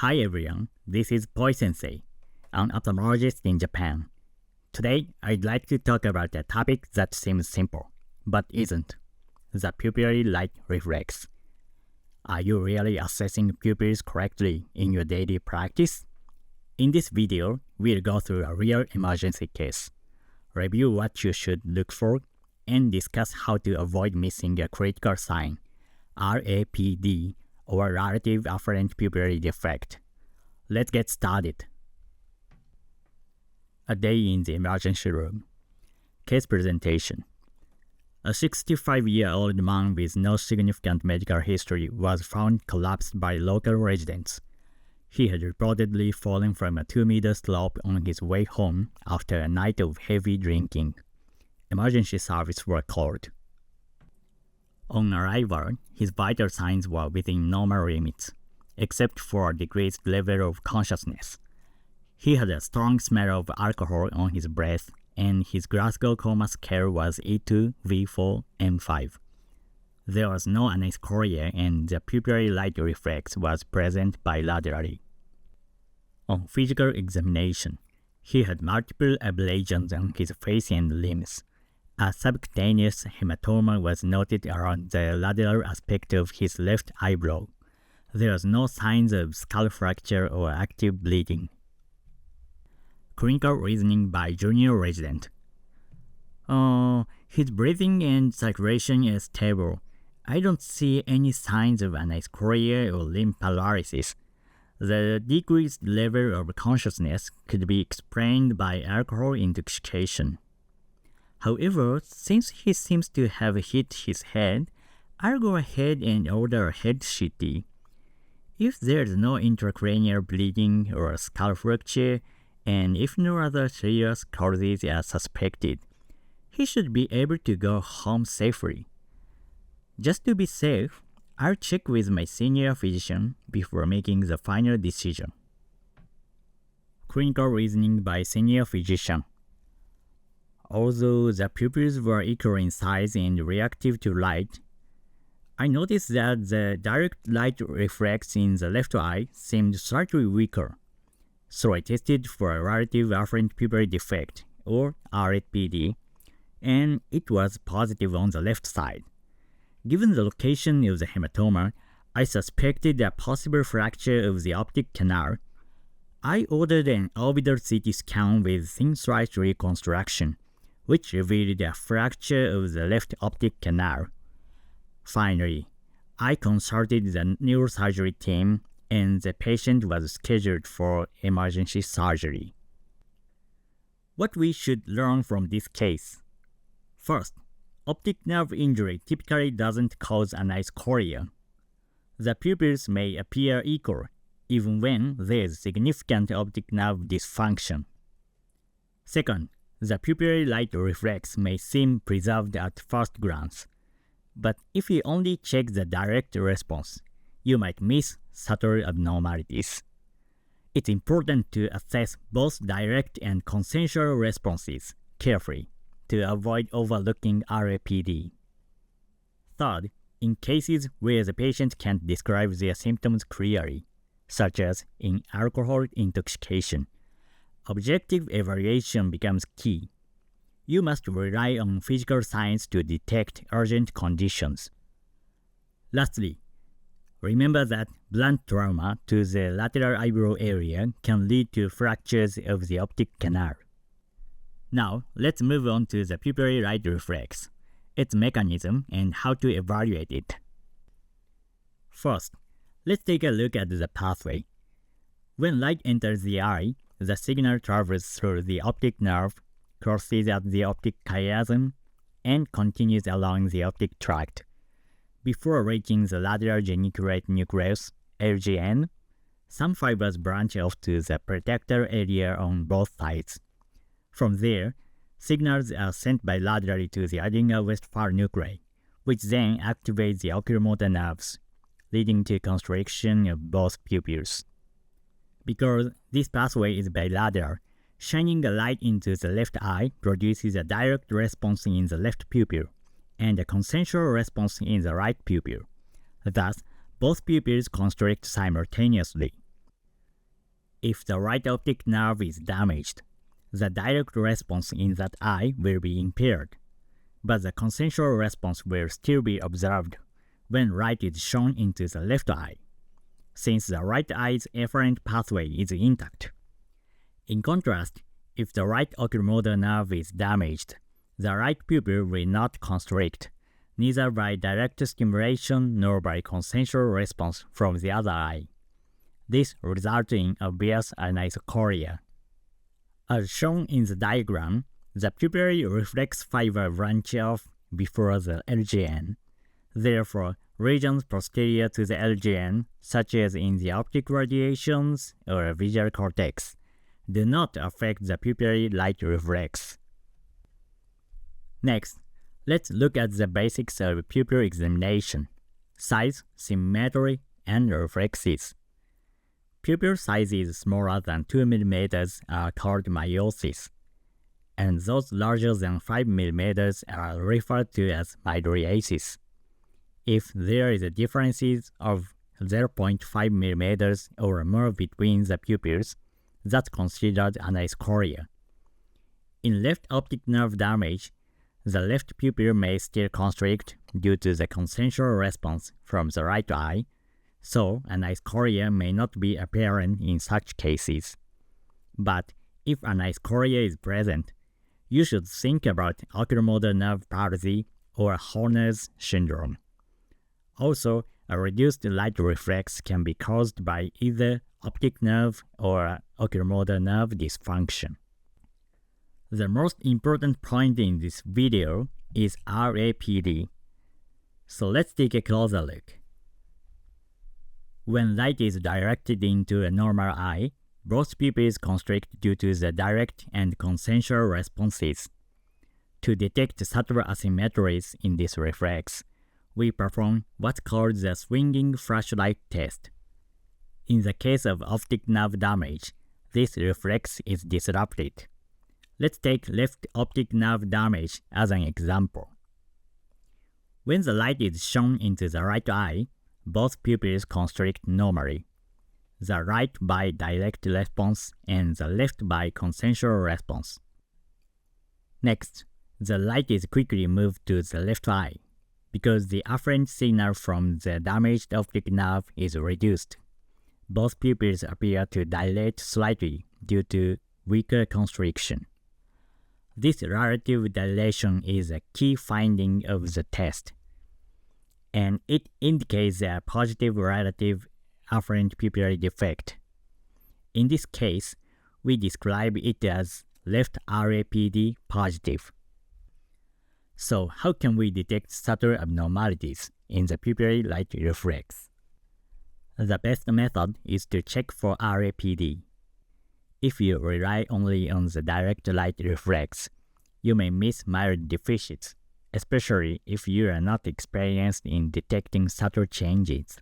Hi everyone, this is Poi Sensei, an ophthalmologist in Japan. Today, I'd like to talk about a topic that seems simple, but isn't: the pupillary light reflex. Are you really assessing pupils correctly in your daily practice? In this video, we'll go through a real emergency case, review what you should look for, and discuss how to avoid missing a critical sign, RAPD, or relative afferent pupillary defect. Let's get started. A day in the emergency room. Case presentation. A 65-year-old man with no significant medical history was found collapsed by local residents. He had reportedly fallen from a 2-meter slope on his way home after a night of heavy drinking. Emergency service were called. On arrival, his vital signs were within normal limits, except for a decreased level of consciousness. He had a strong smell of alcohol on his breath, and his Glasgow Coma scale was E2, V4, M5. There was no anischoria, and the pupillary light reflex was present bilaterally. On physical examination, he had multiple ablations on his face and limbs. A subcutaneous hematoma was noted around the lateral aspect of his left eyebrow. There was no signs of skull fracture or active bleeding. Clinical reasoning by junior resident. His breathing and circulation is stable. I don't see any signs of anischoria or limb paralysis. The decreased level of consciousness could be explained by alcohol intoxication. However, since he seems to have hit his head, I'll go ahead and order a head CT. If there's no intracranial bleeding or skull fracture, and if no other serious causes are suspected, he should be able to go home safely. Just to be safe, I'll check with my senior physician before making the final decision. Clinical reasoning by senior physician. Although the pupils were equal in size and reactive to light, I noticed that the direct light reflex in the left eye seemed slightly weaker. So I tested for a relative afferent pupillary defect, or RAPD, and it was positive on the left side. Given the location of the hematoma, I suspected a possible fracture of the optic canal. I ordered an orbital CT scan with thin slice reconstruction, which revealed a fracture of the left optic canal. Finally, I consulted the neurosurgery team, and the patient was scheduled for emergency surgery. What we should learn from this case. First, optic nerve injury typically doesn't cause anischoria. The pupils may appear equal, even when there is significant optic nerve dysfunction. Second, the pupillary light reflex may seem preserved at first glance, but if you only check the direct response, you might miss subtle abnormalities. It's important to assess both direct and consensual responses carefully to avoid overlooking RAPD. Third, in cases where the patient can't describe their symptoms clearly, such as in alcohol intoxication, objective evaluation becomes key. You must rely on physical signs to detect urgent conditions. Lastly, remember that blunt trauma to the lateral eyebrow area can lead to fractures of the optic canal. Now, let's move on to the pupillary light reflex, its mechanism, and how to evaluate it. First, let's take a look at the pathway. When light enters the eye, the signal travels through the optic nerve, crosses at the optic chiasm, and continues along the optic tract. Before reaching the lateral geniculate nucleus, LGN, some fibers branch off to the protector area on both sides. From there, signals are sent bilaterally to the Adinger-Westphal nuclei, which then activates the oculomotor nerves, leading to constriction of both pupils. Because this pathway is bilateral, shining a light into the left eye produces a direct response in the left pupil, and a consensual response in the right pupil. Thus, both pupils constrict simultaneously. If the right optic nerve is damaged, the direct response in that eye will be impaired, but the consensual response will still be observed when light is shown into the left eye, since the right eye's afferent pathway is intact. In contrast, if the right oculomotor nerve is damaged, the right pupil will not constrict, neither by direct stimulation nor by consensual response from the other eye. This results in obvious anisocoria. As shown in the diagram, the pupillary reflex fiber branch off before the LGN. Therefore, regions posterior to the LGN, such as in the optic radiations or visual cortex, do not affect the pupillary light reflex. Next, let's look at the basics of pupil examination: size, symmetry, and reflexes. Pupil sizes smaller than 2 mm are called miosis, and those larger than 5 mm are referred to as mydriasis. If there is a differences of 0.5 mm or more between the pupils, that's considered anisocoria. In left optic nerve damage, the left pupil may still constrict due to the consensual response from the right eye, so anisocoria may not be apparent in such cases. But if anisocoria is present, you should think about oculomotor nerve palsy or Horner's syndrome. Also, a reduced light reflex can be caused by either optic nerve or oculomotor nerve dysfunction. The most important point in this video is RAPD. So let's take a closer look. When light is directed into a normal eye, both pupils constrict due to the direct and consensual responses. To detect subtle asymmetries in this reflex, we perform what's called the swinging flashlight test. In the case of optic nerve damage, this reflex is disrupted. Let's take left optic nerve damage as an example. When the light is shown into the right eye, both pupils constrict normally, the right by direct response and the left by consensual response. Next, the light is quickly moved to the left eye, because the afferent signal from the damaged optic nerve is reduced. Both pupils appear to dilate slightly due to weaker constriction. This relative dilation is a key finding of the test, and it indicates a positive relative afferent pupillary defect. In this case, we describe it as left RAPD positive. So how can we detect subtle abnormalities in the pupillary light reflex? The best method is to check for RAPD. If you rely only on the direct light reflex, you may miss mild deficits, especially if you are not experienced in detecting subtle changes.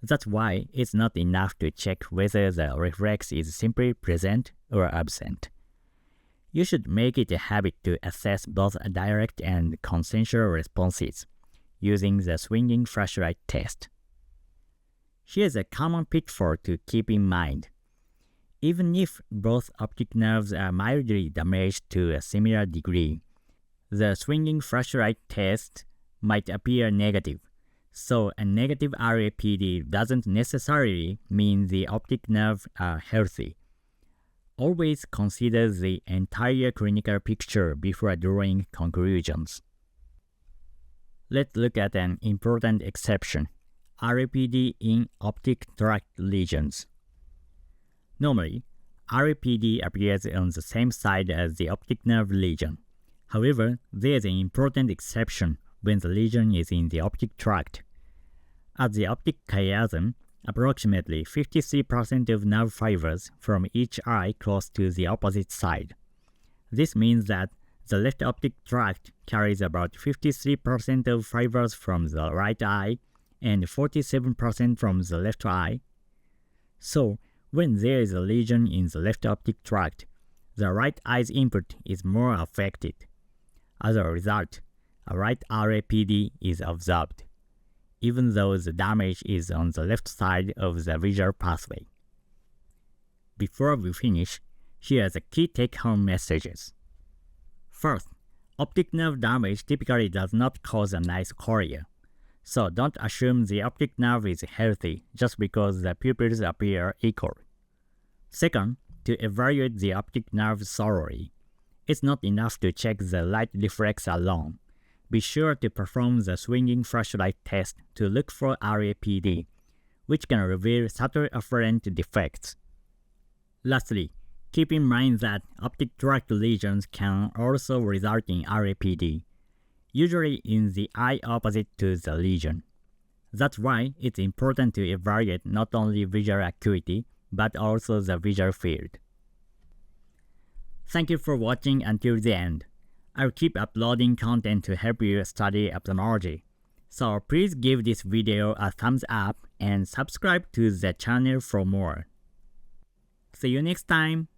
That's why it's not enough to check whether the reflex is simply present or absent. You should make it a habit to assess both direct and consensual responses using the swinging flashlight test. Here's a common pitfall to keep in mind. Even if both optic nerves are mildly damaged to a similar degree, the swinging flashlight test might appear negative, so a negative RAPD doesn't necessarily mean the optic nerves are healthy. Always consider the entire clinical picture before drawing conclusions. Let's look at an important exception: RAPD in optic tract lesions. Normally, RAPD appears on the same side as the optic nerve lesion. However, there is an important exception when the lesion is in the optic tract. At the optic chiasm, approximately 53% of nerve fibers from each eye cross to the opposite side. This means that the left optic tract carries about 53% of fibers from the right eye and 47% from the left eye. So, when there is a lesion in the left optic tract, the right eye's input is more affected. As a result, a right RAPD is observed, even though the damage is on the left side of the visual pathway. Before we finish, here are the key take-home messages. First, optic nerve damage typically does not cause a nice cornea. So don't assume the optic nerve is healthy just because the pupils appear equal. Second, to evaluate the optic nerve thoroughly, it's not enough to check the light reflex alone. Be sure to perform the swinging flashlight test to look for RAPD, which can reveal subtle afferent defects. Lastly, keep in mind that optic tract lesions can also result in RAPD, usually in the eye opposite to the lesion. That's why it's important to evaluate not only visual acuity, but also the visual field. Thank you for watching until the end. I'll keep uploading content to help you study ophthalmology. So please give this video a thumbs up and subscribe to the channel for more. See you next time!